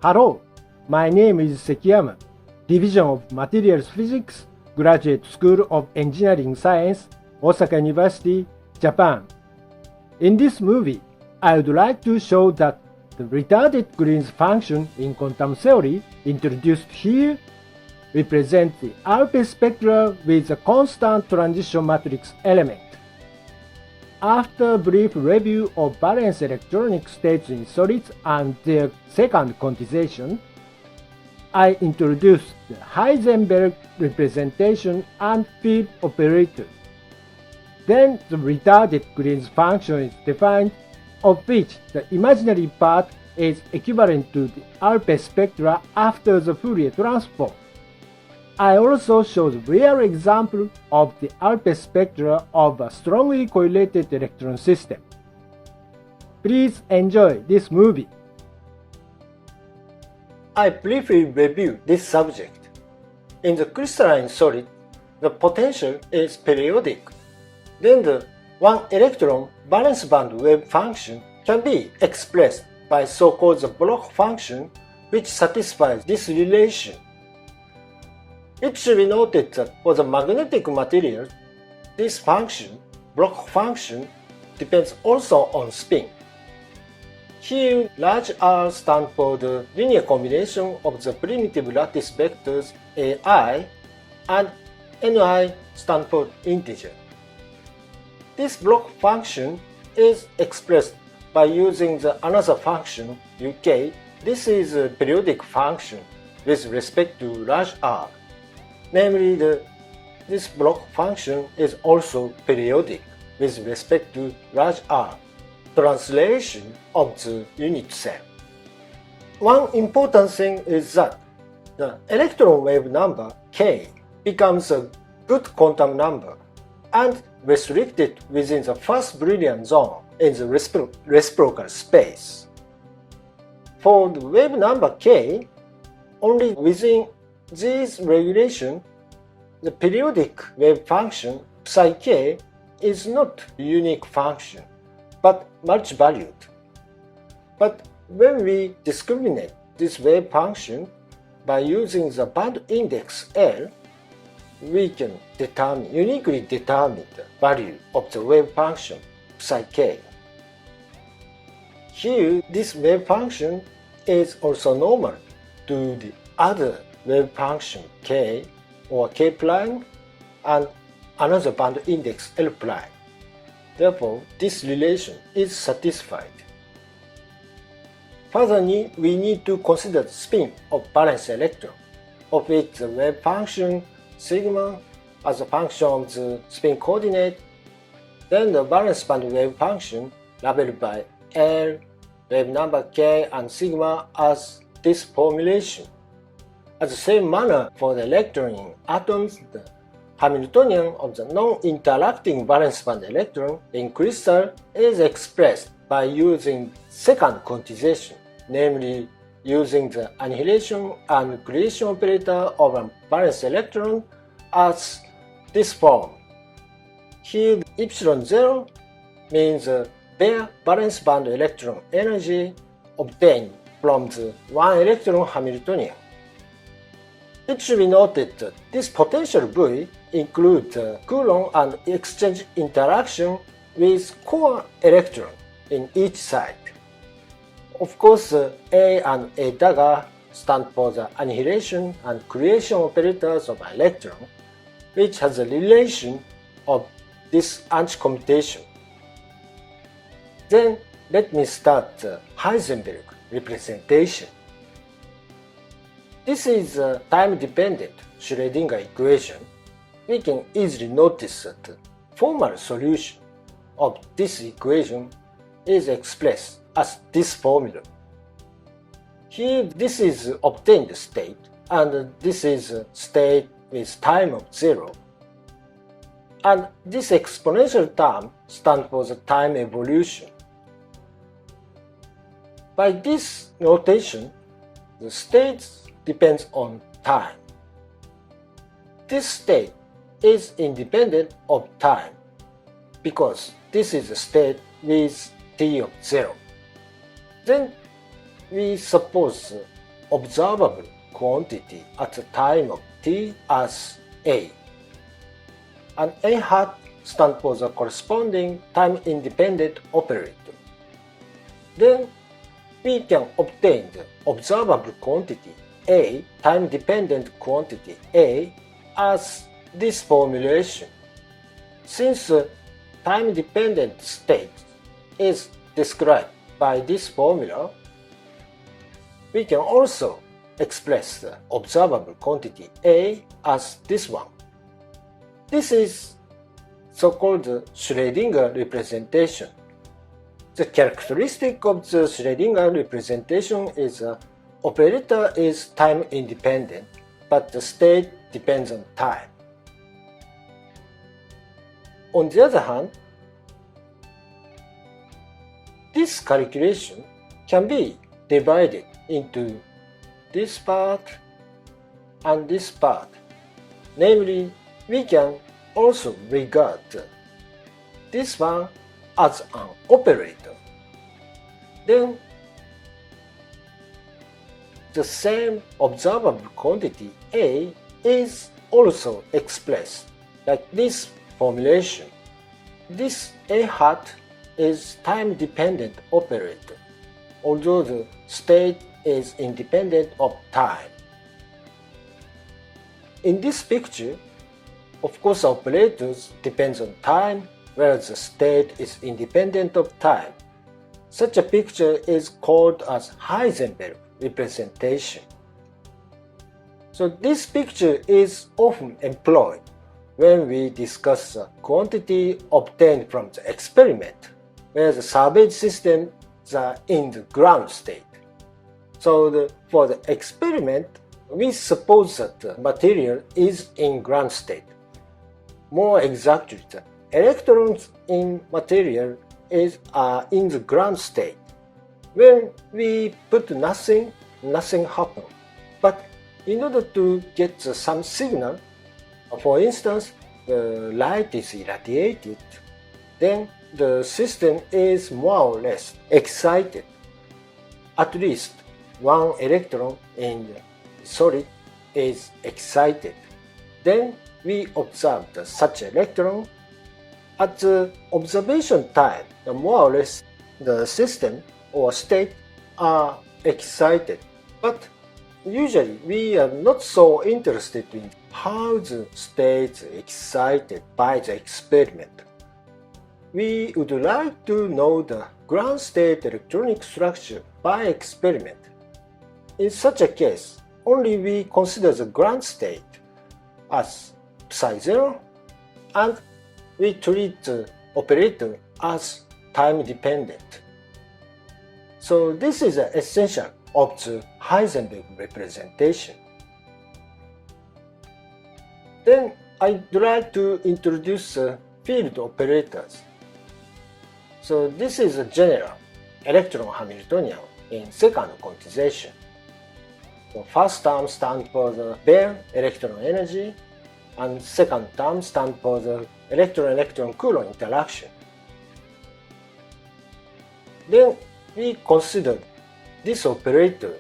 Hello, my name is Sekiyama, Division of Materials Physics, Graduate School of Engineering Science, Osaka University, Japan. In this movie, I would like to show that the retarded Green's function in quantum theory introduced here represents the ARPES spectra with a constant transition matrix element. After a brief review of valence electronic states in solids and their second quantization, I introduced the Heisenberg representation and field operator. Then the retarded Green's function is defined, of which the imaginary part is equivalent to the ARPES spectra after the Fourier transform. I also show the real example of the ARPES spectra of a strongly correlated electron system. Please enjoy this movie. I briefly review this subject. In the crystalline solid, the potential is periodic. Then the one electron valence band wave function can be expressed by so-called the Bloch function, which satisfies this relation. It should be noted that for the magnetic materials, this function, Bloch function, depends also on spin. Here, large R stands for the linear combination of the primitive lattice vectors AI, and Ni stands for integer. This Bloch function is expressed by using another function, Uk. This is a periodic function with respect to large R. Namely, this Bloch function is also periodic with respect to large R, translation of the unit cell. One important thing is that the electron wave number k becomes a good quantum number and restricted within the first Brillouin zone in the reciprocal space. For the wave number k, only within this regulation, the periodic wave function psi k is not a unique function, but multi-valued. But when we discriminate this wave function by using the band index L, we can uniquely determine the value of the wave function psi k. Here, this wave function is also normal to the other wave function k or k prime and another band index L prime. Therefore, this relation is satisfied. Further, we need to consider the spin of valence electron, of which the wave function sigma as a function of the spin coordinate, then the valence band wave function labeled by L, wave number k, and sigma as this formulation. At the same manner for the electron in atoms, the Hamiltonian of the non-interacting valence band electron in crystal is expressed by using second quantization, namely using the annihilation and creation operator of a valence electron as this form. Here, epsilon 0 means the bare valence band electron energy obtained from the one electron Hamiltonian. It should be noted that this potential V includes Coulomb and exchange interaction with core electron in each side. Of course, A and A dagger stand for the annihilation and creation operators of an electron, which has a relation of this anti-commutation. Then let me start the Heisenberg representation. This is a time-dependent Schrödinger equation. We can easily notice that the formal solution of this equation is expressed as this formula. Here, this is obtained state, and this is a state with time of 0. And this exponential term stands for the time evolution. By this notation, the states depends on time. This state is independent of time because this is a state with t of 0. Then we suppose observable quantity at the time of t as A, and A hat stands for the corresponding time-independent operator. Then we can obtain the observable quantity A, time-dependent quantity A, as this formulation. Since the time-dependent state is described by this formula, we can also express the observable quantity A as this one. This is so-called Schrödinger representation. The characteristic of the Schrödinger representation is the operator is time-independent, but the state depends on time. On the other hand, this calculation can be divided into this part and this part. Namely, we can also regard this one as an operator. Then the same observable quantity A is also expressed like this formulation. This A hat is time-dependent operator, although the state is independent of time. In this picture, of course, operators depends on time, whereas the state is independent of time. Such a picture is called as Heisenberg representation. So this picture is often employed when we discuss the quantity obtained from the experiment, where the salvage systems are in the ground state. So for the experiment, we suppose that the material is in ground state. More exactly, the electrons in material are in the ground state. When we put nothing happens. But in order to get some signal, for instance, the light is irradiated, then the system is more or less excited. At least one electron in the solid is excited. Then we observe such electron. At the observation time, more or less the system or state are excited. But usually we are not so interested in how the state is excited by the experiment. We would like to know the ground state electronic structure by experiment. In such a case, only we consider the ground state as psi0 and we treat the operator as time dependent. So this is the essential of the Heisenberg representation. Then I'd like to introduce field operators. So this is a general electron Hamiltonian in second quantization. The first term stands for the bare electron energy, and second term stands for the electron-electron Coulomb interaction. Then we consider this operator.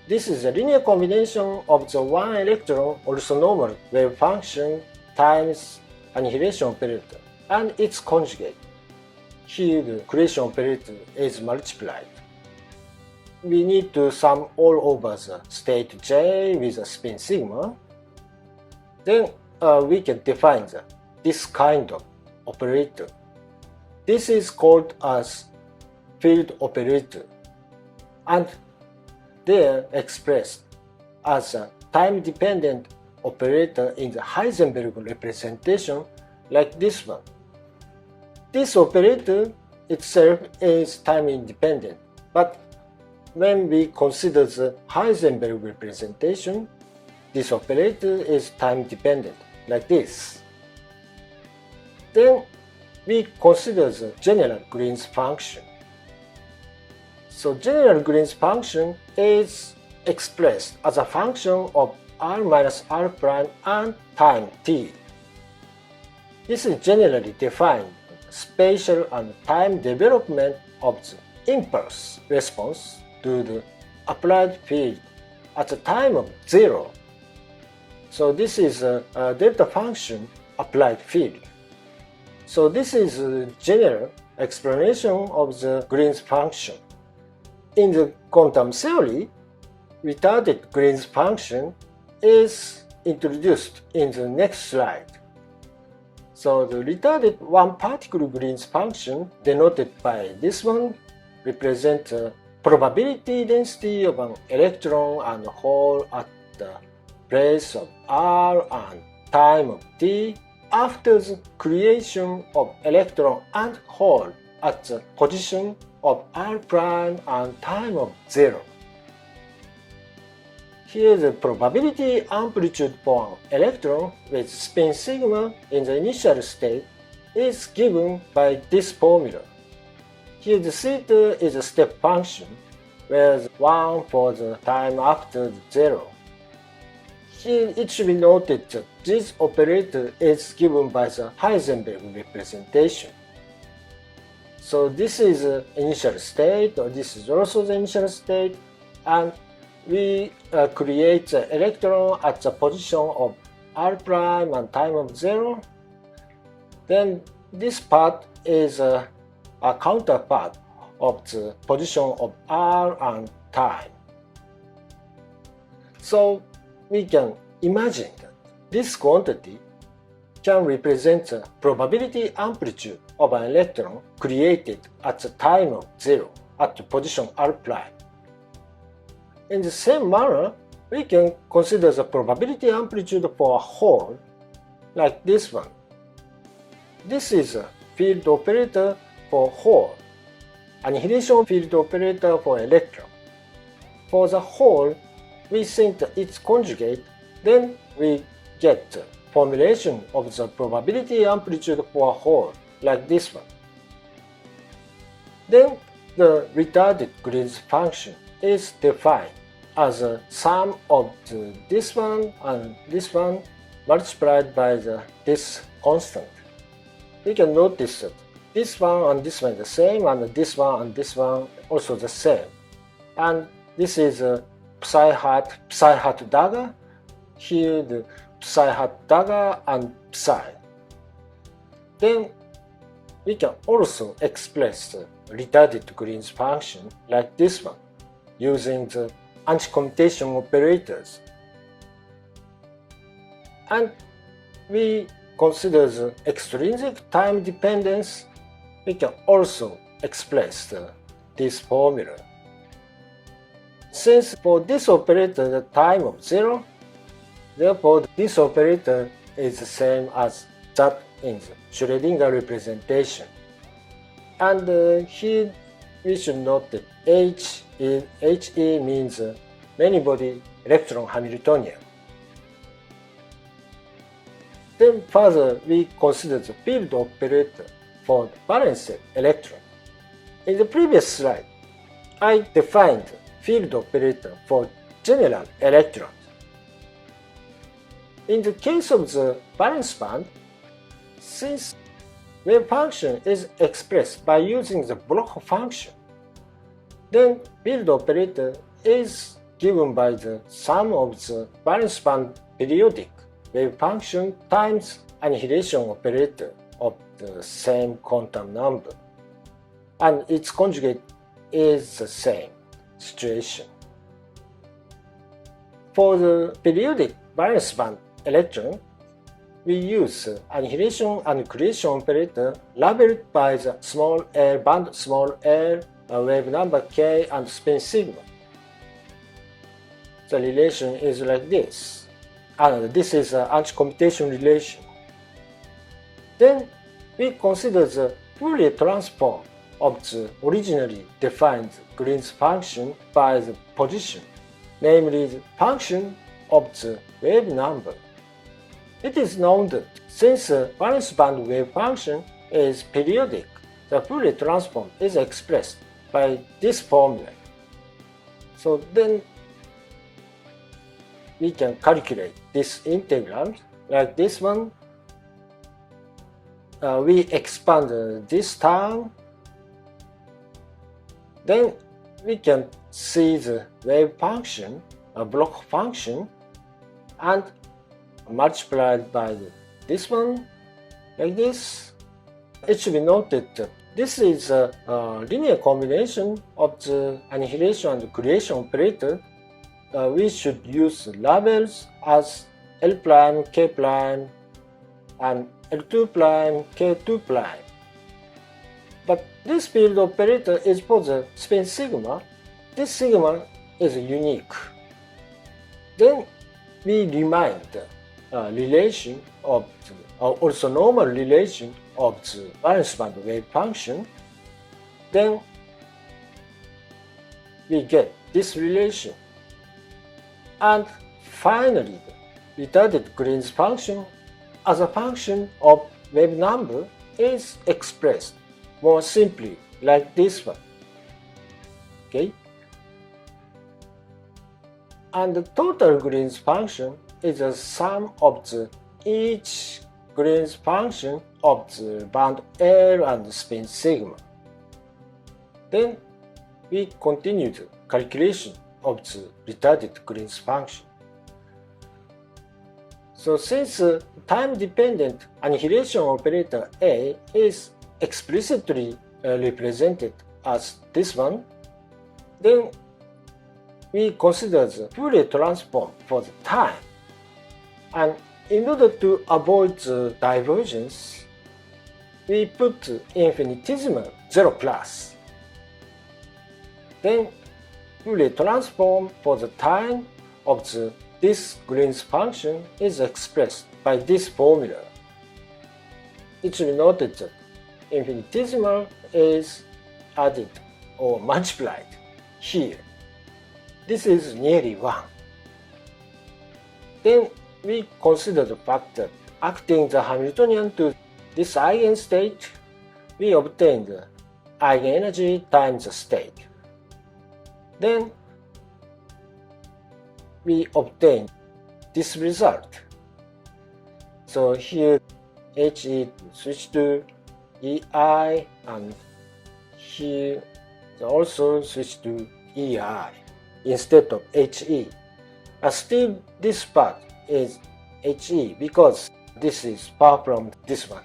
This is a linear combination of the one electron orthonormal wave function times annihilation operator and its conjugate. Here the creation operator is multiplied. We need to sum all over the state J with a spin sigma. Then we can define this kind of operator. This is called as field operator, and they are expressed as a time-dependent operator in the Heisenberg representation like this one. This operator itself is time-independent, but when we consider the Heisenberg representation, this operator is time-dependent, like this. Then we consider the general Green's function. So general Green's function is expressed as a function of r minus r prime and time t. This is generally defined spatial and time development of the impulse response to the applied field at the time of 0. So this is a delta function applied field. So this is a general explanation of the Green's function. In the quantum theory, retarded Green's function is introduced in the next slide. So the retarded one-particle Green's function, denoted by this one, represents the probability density of an electron and hole at the place of r and time of t after the creation of electron and hole at the position of r prime and time of 0. Here the probability amplitude for an electron with spin sigma in the initial state is given by this formula. Here the theta is a step function, whereas 1 for the time after 0. Here it should be noted that this operator is given by the Heisenberg representation. So this is the initial state, or this is also the initial state, and we create the electron at the position of r prime and time of 0. Then this part is a counterpart of the position of r and time. So we can imagine that this quantity can represent the probability amplitude of an electron created at the time of 0 at the position r prime. In the same manner, we can consider the probability amplitude for a hole like this one. This is a field operator for hole, annihilation field operator for electron. For the hole, we think that it's conjugate, then we get the formulation of the probability amplitude for a hole like this one. Then the retarded Green's function is defined as a sum of this one and this one multiplied by this constant. We can notice that this one and this one is the same, and this one and this one also the same. And this is a psi hat dagger. Here the psi hat dagger and psi. Then we can also express the retarded Green's function like this one, using the anti-commutation operators. And we consider the extrinsic time dependence. We can also express this formula. Since for this operator the time of 0, therefore this operator is the same as that in the Schrödinger representation. And here we should note that He means many-body electron Hamiltonian. Then further, we consider the field operator for the valence electron. In the previous slide, I defined the field operator for general electrons. In the case of the valence band, since wave function is expressed by using the Bloch function, then field operator is given by the sum of the valence band periodic wave function times annihilation operator of the same quantum number, and its conjugate is the same situation. For the periodic valence band electron, we use annihilation and creation operator labeled by the small l band small l, wave number k, and spin sigma. The relation is like this, and this is an anti-commutation relation. Then we consider the Fourier transform of the originally defined Green's function by the position, namely the function of the wave number. It is known that since the valence band wave function is periodic, the Fourier transform is expressed by this formula. So then we can calculate this integral like this one. We expand this term. Then we can see the wave function, a Bloch function, and multiplied by this one, like this. It should be noted that this is a linear combination of the annihilation and creation operator. We should use labels as L prime, K prime, and L2 prime, K2 prime. But this field operator is for the spin sigma. This sigma is unique. Then we remind the relation of the, also normal relation of the valence band wave function. Then we get this relation. And finally, the retarded Green's function as a function of wave number is expressed more simply like this one. Okay? And the total Green's function is the sum of each Green's function of the band L and the spin sigma. Then we continue the calculation of the retarded Green's function. So since time-dependent annihilation operator A is explicitly represented as this one, then we consider the Fourier transform for the time. And in order to avoid the divergence, we put infinitesimal 0 plus. Then Fourier transform for the time of this Green's function is expressed by this formula. It should be noted that infinitesimal is added or multiplied here. This is nearly 1. Then we consider the fact that acting the Hamiltonian to this eigenstate, we obtain the eigenenergy times the state. Then we obtain this result. So here HE switch to EI, and here also switch to EI instead of HE. Still this part is HE because this is far from this one.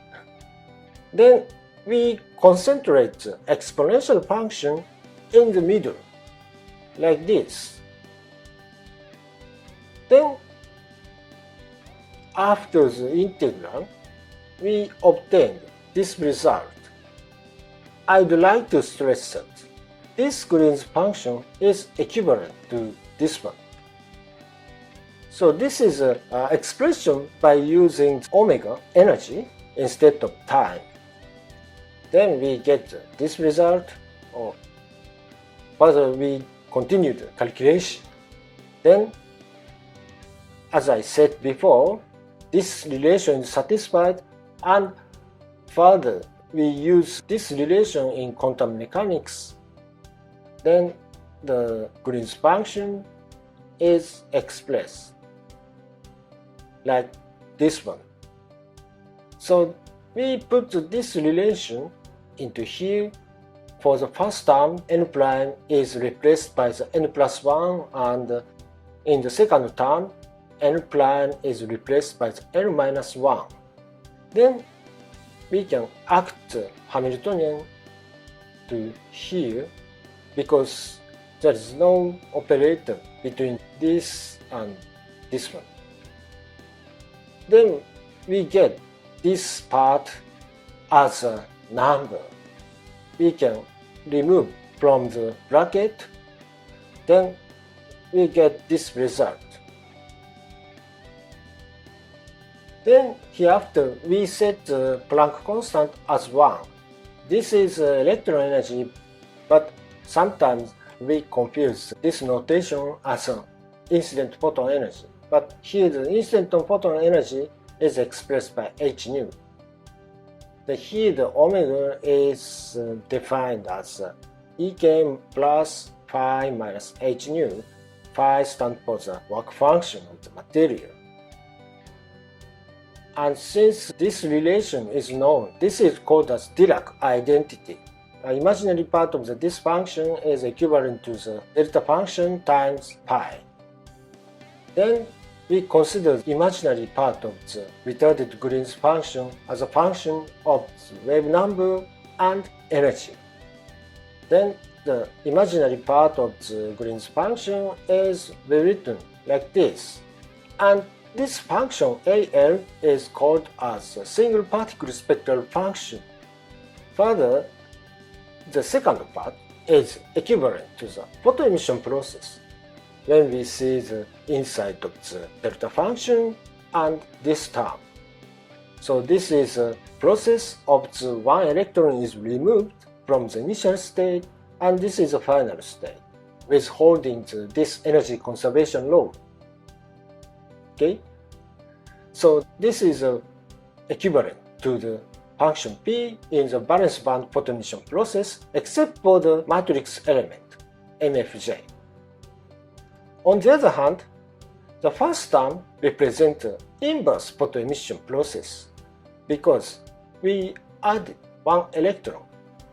Then we concentrate the exponential function in the middle like this. Then after the integral, we obtain this result. I'd like to stress that this Green's function is equivalent to this one. So this is an expression by using omega energy instead of time. Then we get this result, or further we continue the calculation. Then, as I said before, this relation is satisfied, and further we use this relation in quantum mechanics. Then the Green's function is expressed like this one. So we put this relation into here. For the first term, n prime is replaced by the n plus 1, and in the second term, n prime is replaced by the n minus 1. Then we can act Hamiltonian to here because there is no operator between this and this one. Then we get this part as a number. We can remove from the bracket, then we get this result. Then hereafter we set the Planck constant as 1. This is electron energy, but sometimes we confuse this notation as an incident photon energy. But here the incident photon energy is expressed by h nu. Here the omega is defined as Ek plus phi minus h nu. Phi stands for the work function of the material. And since this relation is known, this is called as Dirac identity. imaginary part of this function is equivalent to the delta function times pi. Then we consider the imaginary part of the retarded Green's function as a function of the wave number and energy. Then the imaginary part of the Green's function is rewritten like this, and this function AL is called as a single particle spectral function. Further, the second part is equivalent to the photoemission process when we see the inside of the delta function and this term. So this is a process of the one electron is removed from the initial state, and this is the final state with holding this energy conservation law. Okay? So this is equivalent to the function P in the valence band photoemission process except for the matrix element MFJ. On the other hand, the first term represents the inverse photoemission process because we add one electron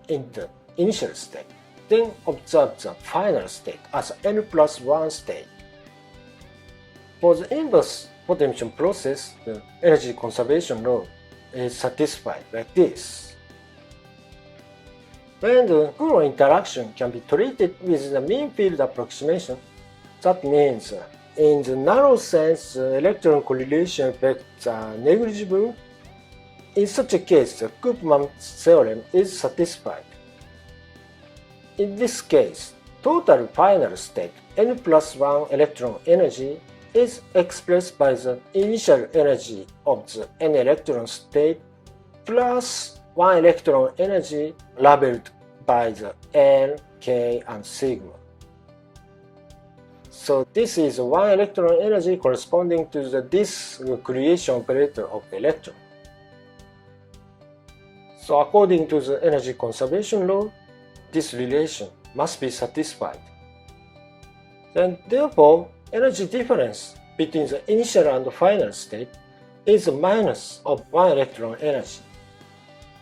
in the initial state, then observe the final state as n+1 state. For the inverse photoemission process, the energy conservation law is satisfied like this. When the Coulomb interaction can be treated with the mean field approximation, that means in the narrow sense the electron correlation effects are negligible. In such a case, the Koopman's theorem is satisfied. In this case, total final state n+1 electron energy is expressed by the initial energy of the n electron state plus 1 electron energy labeled by the L, K, and sigma. So this is 1 electron energy corresponding to the disk creation operator of the electron. So according to the energy conservation law, this relation must be satisfied. Then therefore, energy difference between the initial and the final state is a minus of 1 electron energy.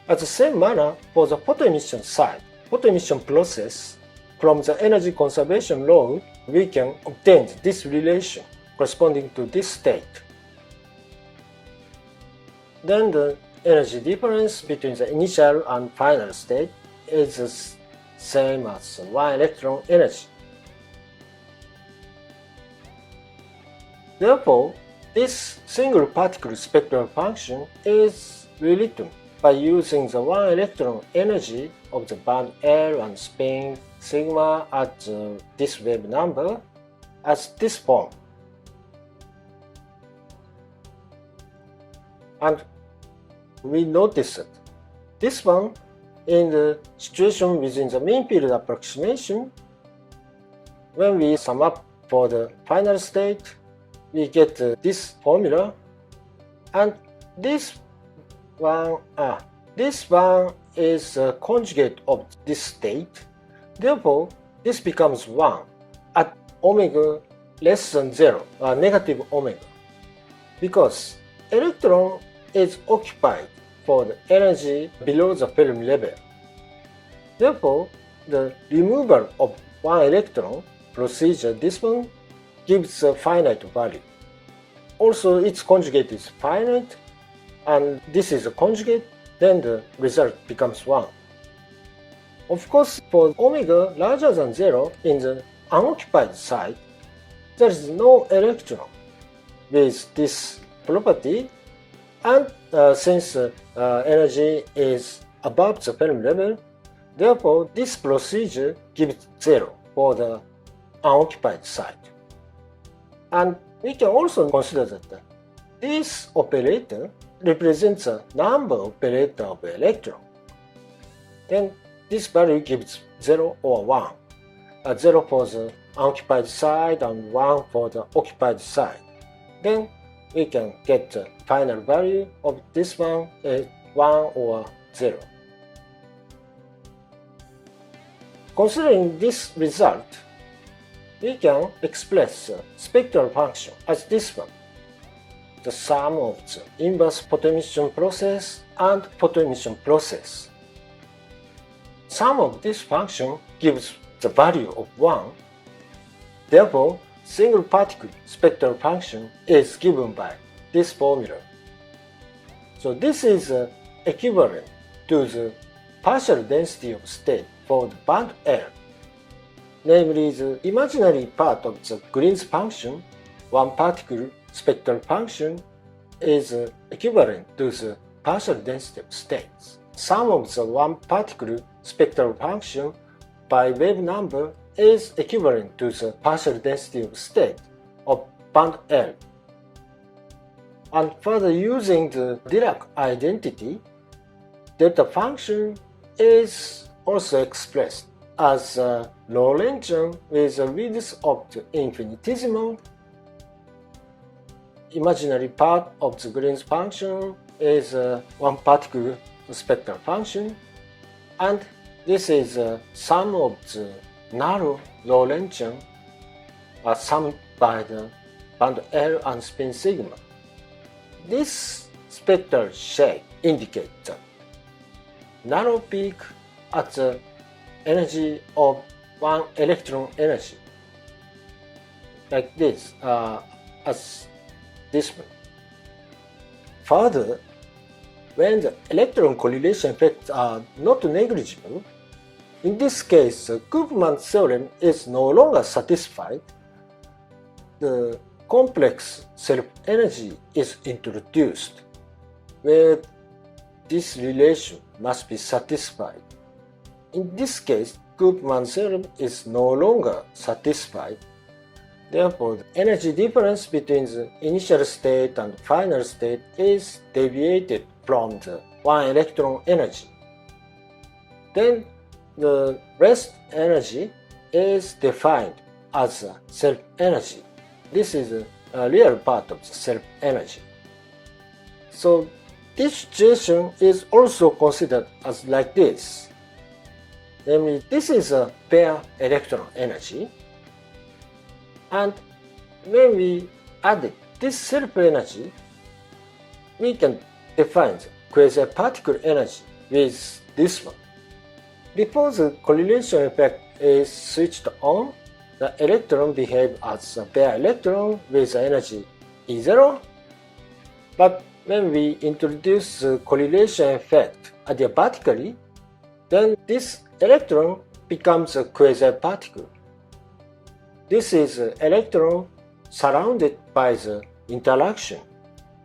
At the same manner, for the photoemission side, photoemission process, from the energy conservation law, we can obtain this relation corresponding to this state. Then the energy difference between the initial and final state is the same as 1 electron energy. Therefore, this single particle spectral function is rewritten by using the 1 electron energy of the band L and spin sigma at this wave number as this form. And we notice that this one, in the situation within the mean field approximation, when we sum up for the final state, we get this formula, and this one is a conjugate of this state. Therefore, this becomes 1 at omega less than 0, negative omega, because electron is occupied for the energy below the Fermi level. Therefore, the removal of 1 electron procedure, this one, gives a finite value. Also, its conjugate is finite, and this is a conjugate, then the result becomes 1. Of course, for omega larger than 0 in the unoccupied side, there is no electron with this property, and since energy is above the Fermi level, therefore this procedure gives 0 for the unoccupied side. And we can also consider that this operator represents a number operator of the electron. Then this value gives 0 or 1. 0 for the unoccupied side and 1 for the occupied side. Then we can get the final value of this one is 1 or 0. Considering this result, we can express the spectral function as this one, the sum of the inverse photoemission process and photoemission process. sum of this function gives the value of 1. Therefore, single particle spectral function is given by this formula. So this is equivalent to the partial density of state for the band L, namely the imaginary part of the Green's function, one particle spectral function, is equivalent to the partial density of states. Sum of the one particle spectral function by wave number is equivalent to the partial density of state of band L. And further using the Dirac identity, delta function is also expressed as a Lorentzian with a width of the infinitesimal. Imaginary part of the Green's function is one particle spectral function, and this is a sum of the narrow Lorentzian summed by the band L and spin sigma. This spectral shape indicates the narrow peak at the energy of one electron energy, like this, as this one. Further, when the electron correlation effects are not negligible, in this case the Koopman's theorem is no longer satisfied. The complex self-energy is introduced, where this relation must be satisfied. In this case, Koopman's theorem is no longer satisfied. Therefore, the energy difference between the initial state and final state is deviated from the one electron energy. Then the rest energy is defined as a self-energy. This is a real part of the self-energy. So this situation is also considered as like this. Namely, this is a bare electron energy. And when we add this self-energy, we can define the quasi-particle energy with this one. Before the correlation effect is switched on, the electron behaves as a bare electron with energy E0. But when we introduce the correlation effect adiabatically, then this electron becomes a quasi-particle. This is an electron surrounded by the interaction,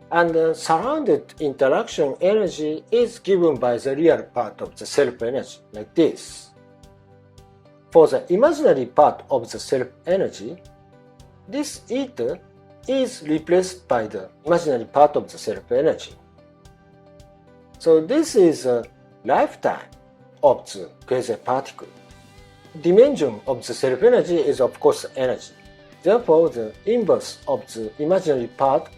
and the surrounded interaction energy is given by the real part of the self-energy, like this. For the imaginary part of the self-energy, this ether is replaced by the imaginary part of the self-energy. So this is a lifetime of the quasi-particle. Dimension of the self-energy is of course energy. Therefore, the inverse of the imaginary part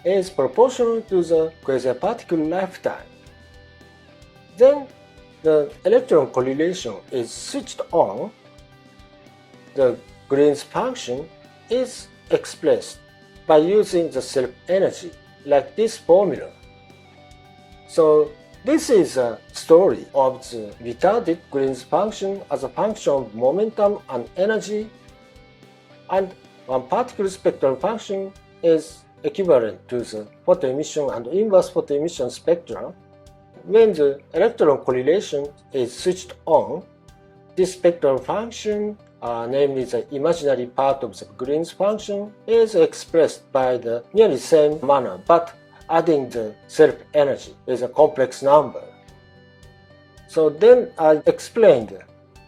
is proportional to the quasi-particle lifetime. Then the electron correlation is switched on. The Green's function is expressed by using the self-energy like this formula. So this is a story of the retarded Green's function as a function of momentum and energy, and one particle spectral function is equivalent to the photoemission and inverse photoemission spectra. When the electron correlation is switched on, this spectral function, namely the imaginary part of the Green's function, is expressed by the nearly same manner, but adding the self-energy is a complex number. So then I explained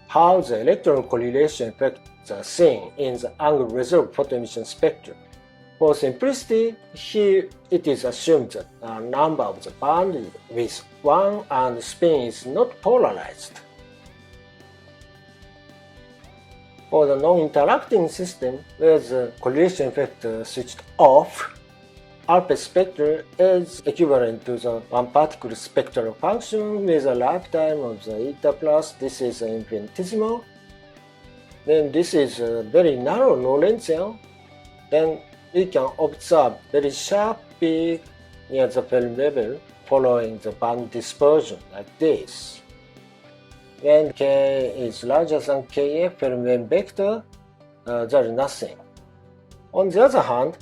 how the electron correlation effects are seen in the angle-resolved photoemission spectrum. For simplicity, here it is assumed that the number of the band with 1 and spin is not polarized. For the non-interacting system where the correlation effect switched off, ARPES spectra is equivalent to the one particle spectral function with a lifetime of the eta plus. This is infinitesimal. Then this is a very narrow Lorentzian. Then we can observe very sharp peak near the Fermi level following the band dispersion like this. when k is larger than kf Fermi vector, there is nothing. On the other hand,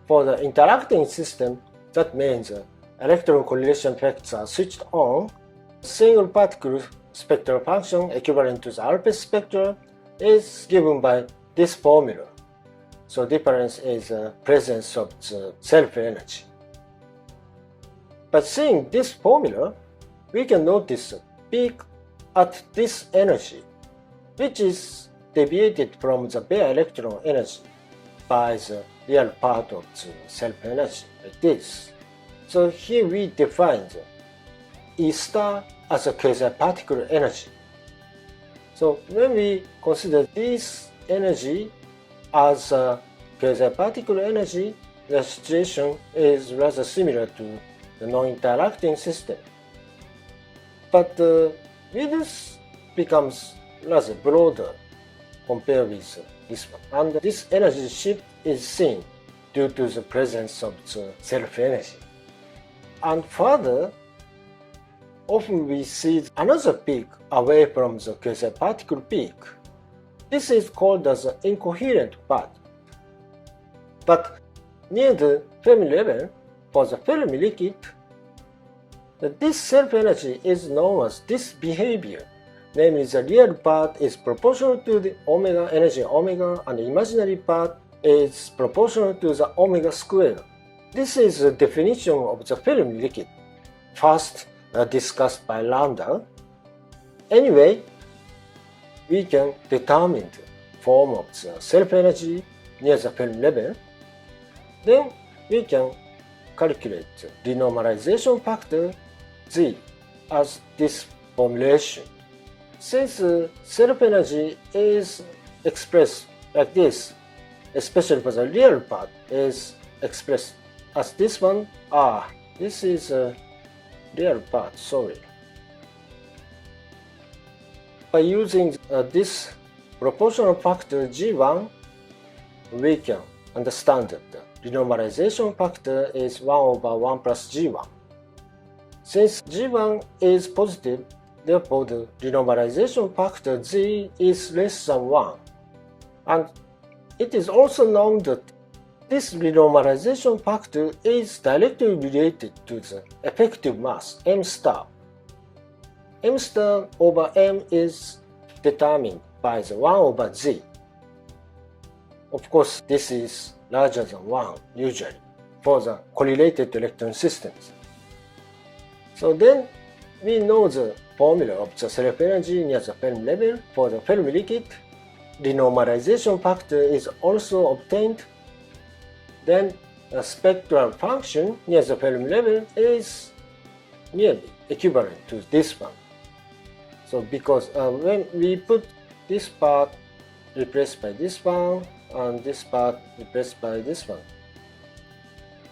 for the interacting system, that means electron correlation effects are switched on, single particle spectral function equivalent to the ARPES spectra is given by this formula. So difference is the presence of the self-energy. By seeing this formula, we can notice a peak at this energy, which is deviated from the bare electron energy by the real part of the self-energy, like this. So here we define the E star as a quasi-particle energy. So when we consider this energy as a quasi-particle energy, the situation is rather similar to the non-interacting system. But this becomes rather broader compared with this one. And this energy shift is seen due to the presence of the self-energy. And further, often we see another peak away from the quasi-particle peak. This is called as the incoherent part. But near the Fermi level, for the Fermi liquid, this self-energy is known as this behavior. Namely, the real part is proportional to the omega energy omega, and the imaginary part is proportional to the omega square. This is the definition of the Fermi liquid, first discussed by Landau. Anyway, we can determine the form of the self-energy near the Fermi level. Then we can calculate the renormalization factor Z as this formulation. Since self-energy is expressed like this, especially for the real part is expressed as this one. This is a real part, sorry. By using this proportional factor G1, we can understand that the renormalization factor is 1 over 1 plus G1. Since G1 is positive, therefore the renormalization factor Z is less than 1. And it is also known that this renormalization factor is directly related to the effective mass M star. M star over M is determined by the 1 over Z. Of course, this is larger than 1 usually for the correlated electron systems. So then we know the formula of the self-energy near the Fermi level. For the Fermi liquid, renormalization factor is also obtained. Then a spectral function near the Fermi level is nearly equivalent to this one. So because when we put this part replaced by this one and this part replaced by this one,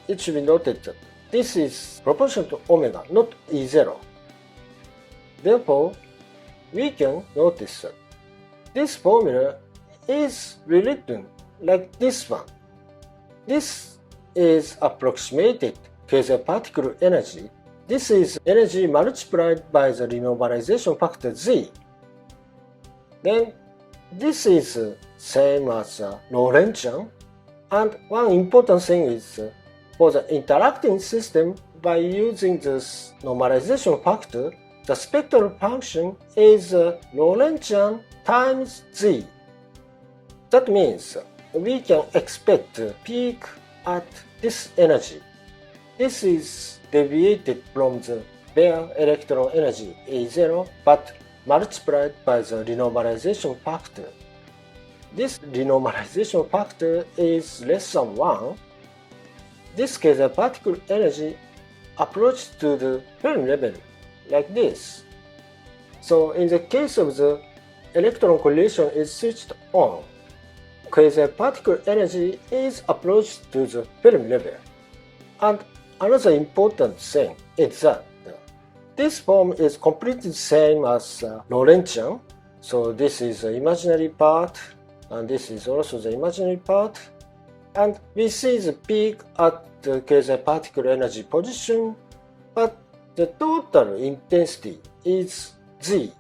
it should be noted that this is proportional to omega, not E0. Therefore, we can notice that this formula is rewritten like this one. This is approximated quasi-particle energy. This is energy multiplied by the renormalization factor Z. Then this is same as Lorentzian. And one important thing is for the interacting system, by using this normalization factor, the spectral function is Lorentzian times Z. That means we can expect a peak at this energy. This is deviated from the bare electron energy A0, but multiplied by the renormalization factor. This renormalization factor is less than 1. This quasi-particle energy approaches to the Fermi level like this. So in the case of the electron correlation is switched on, quasi-particle energy is approached to the Fermi level. And another important thing is that this form is completely the same as Lorentzian. So this is the imaginary part, and this is also the imaginary part. And we see the peak at the quasi-particle energy position, but the total intensity is Z.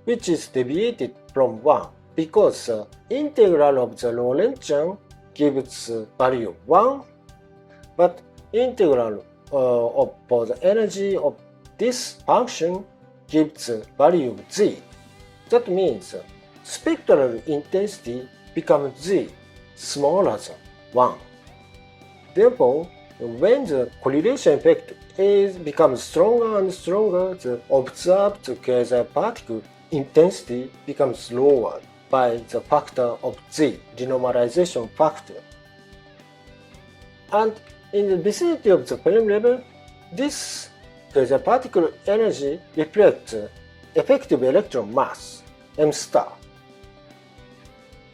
which is deviated from 1 because the integral of the Lorentzian gives value 1, but integral for the energy of this function gives value z. That means spectral intensity becomes z smaller than 1. Therefore, when the correlation effect becomes stronger and stronger, the observed quasi-particle intensity becomes lower by the factor of z, renormalization factor. And in the vicinity of the Fermi level, this quasi-particle energy reflects effective electron mass, m star.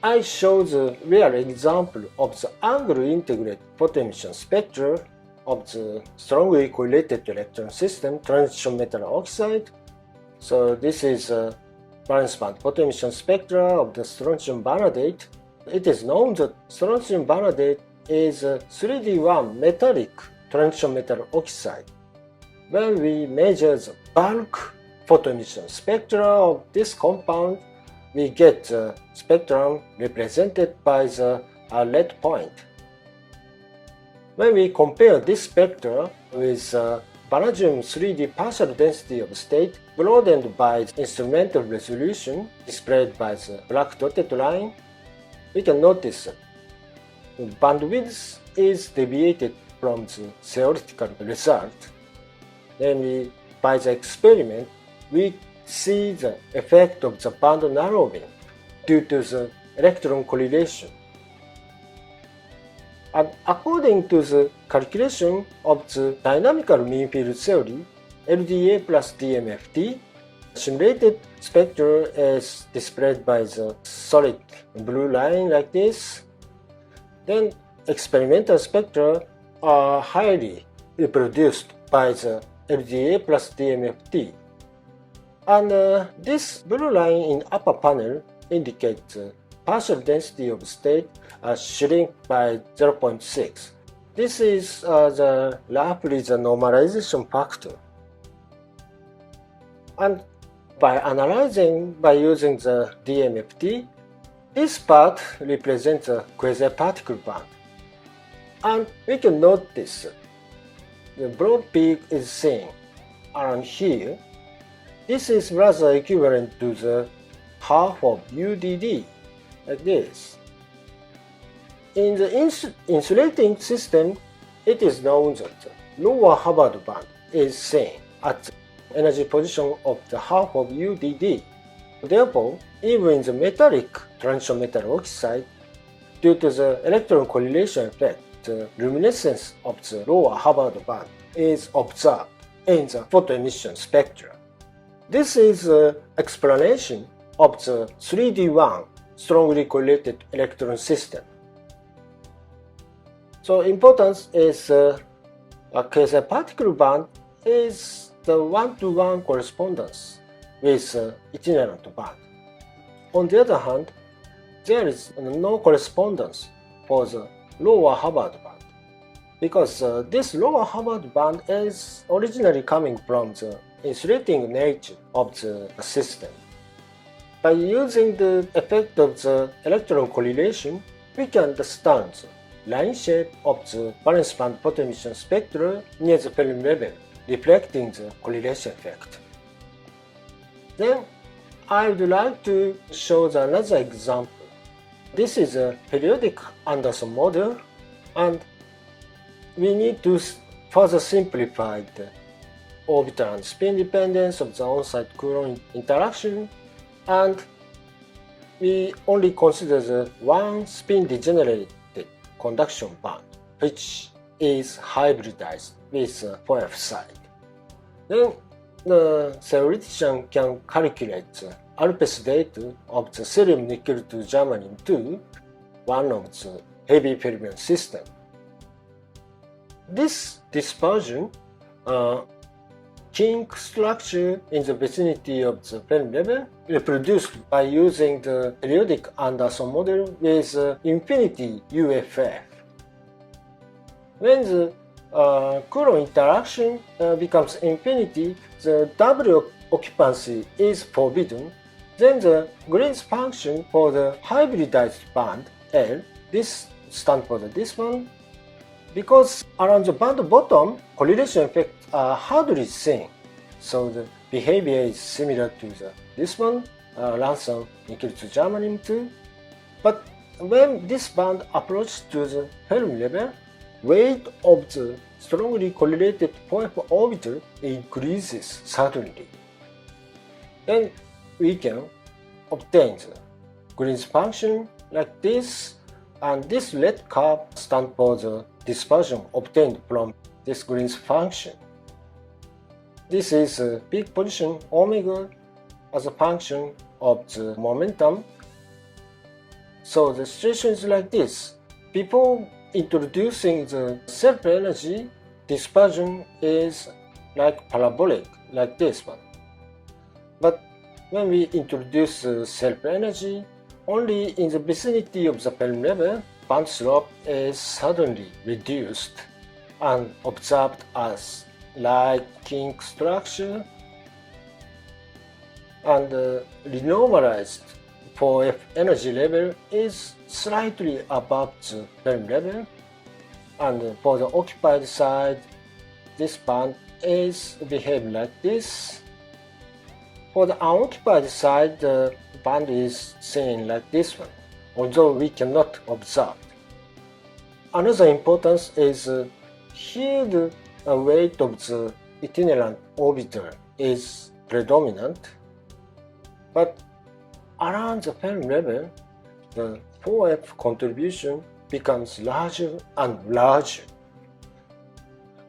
I show the real example of the angle-integrated photoemission spectra of the strongly correlated electron system, transition metal oxide. So this is a valence band photoemission spectra of the strontium vanadate. It is known that strontium vanadate is a 3D1 metallic transition metal oxide. When we measure the bulk photoemission spectra of this compound, we get the spectrum represented by the red point. When we compare this spectra with vanadium 3D partial density of state broadened by the instrumental resolution displayed by the black dotted line, we can notice that the bandwidth is deviated from the theoretical result. Namely, by the experiment, we see the effect of the band narrowing due to the electron correlation. And according to the calculation of the dynamical mean field theory, LDA plus DMFT, simulated spectra is displayed by the solid blue line like this. Then experimental spectra are highly reproduced by the LDA plus DMFT. And this blue line in upper panel indicates the partial density of state shrink by 0.6. This is roughly the normalization factor. And by analyzing by using the DMFT, this part represents a quasi-particle band. And we can notice the broad peak is seen around here. This is rather equivalent to the half of UDD, like this. In the insulating system, it is known that the lower Hubbard band is seen at the energy position of the half of UDD. Therefore, even in the metallic transition metal oxide, due to the electron correlation effect, the luminescence of the lower Hubbard band is observed in the photoemission spectra. This is an explanation of the 3D1 strongly correlated electron system. So importance is a quasi-particle band is the one-to-one correspondence with itinerant band. On the other hand, there is no correspondence for the lower Hubbard band because this lower Hubbard band is originally coming from the insulating nature of the system. By using the effect of the electron correlation, we can understand the line shape of the valence band photoemission spectra near the Fermi level, reflecting the correlation effect. Then, I would like to show another example. This is a periodic Anderson model, and we need to further simplify the orbital and spin dependence of the on-site Coulomb interaction, and we only consider the one spin degenerated conduction band, which is hybridized with Fourier side. Then the theoretician can calculate the ARPES data of the cerium nickel to germanium 2, one of the heavy fermion system. This dispersion kink structure in the vicinity of the Fermi level reproduced by using the periodic Anderson model with infinity UFF. When the Coulomb interaction becomes infinity, the W occupancy is forbidden, Then the Green's function for the hybridized band L, this stands for this one, because around the band bottom, correlation effects are hardly seen. So the behavior is similar to this one, Ransom equal to germanium 2. But when this band approaches to the Fermi level, weight of the strongly correlated point orbital increases suddenly. Then we can obtain the Green's function like this, and this red curve stands for the dispersion obtained from this Green's function. This is a peak position omega as a function of the momentum. So the situation is like this. Before introducing the self-energy, dispersion is like parabolic, like this one. But when we introduce self-energy, only in the vicinity of the Fermi level, band slope is suddenly reduced and observed as like kink structure, and renormalized for F energy level is slightly above the Fermi level, and for the occupied side, this band is behaving like this. For the unoccupied side, the band is seen like this one, although we cannot observe. Another importance is here the weight of the itinerant orbital is predominant, but around the Fermi level, the 4F contribution becomes larger and larger.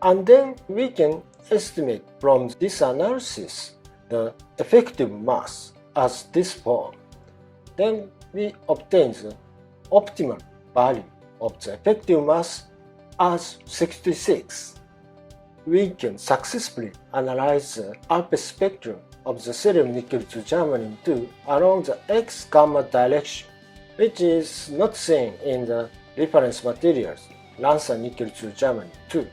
And then we can estimate from this analysis the effective mass as this form. Then we obtain the optimal value of the effective mass as 66. We can successfully analyze the ARPES spectrum of the cerium nickel to germanium 2 along the X-gamma direction, which is not seen in the reference materials, Lanza nickel to germanium 2.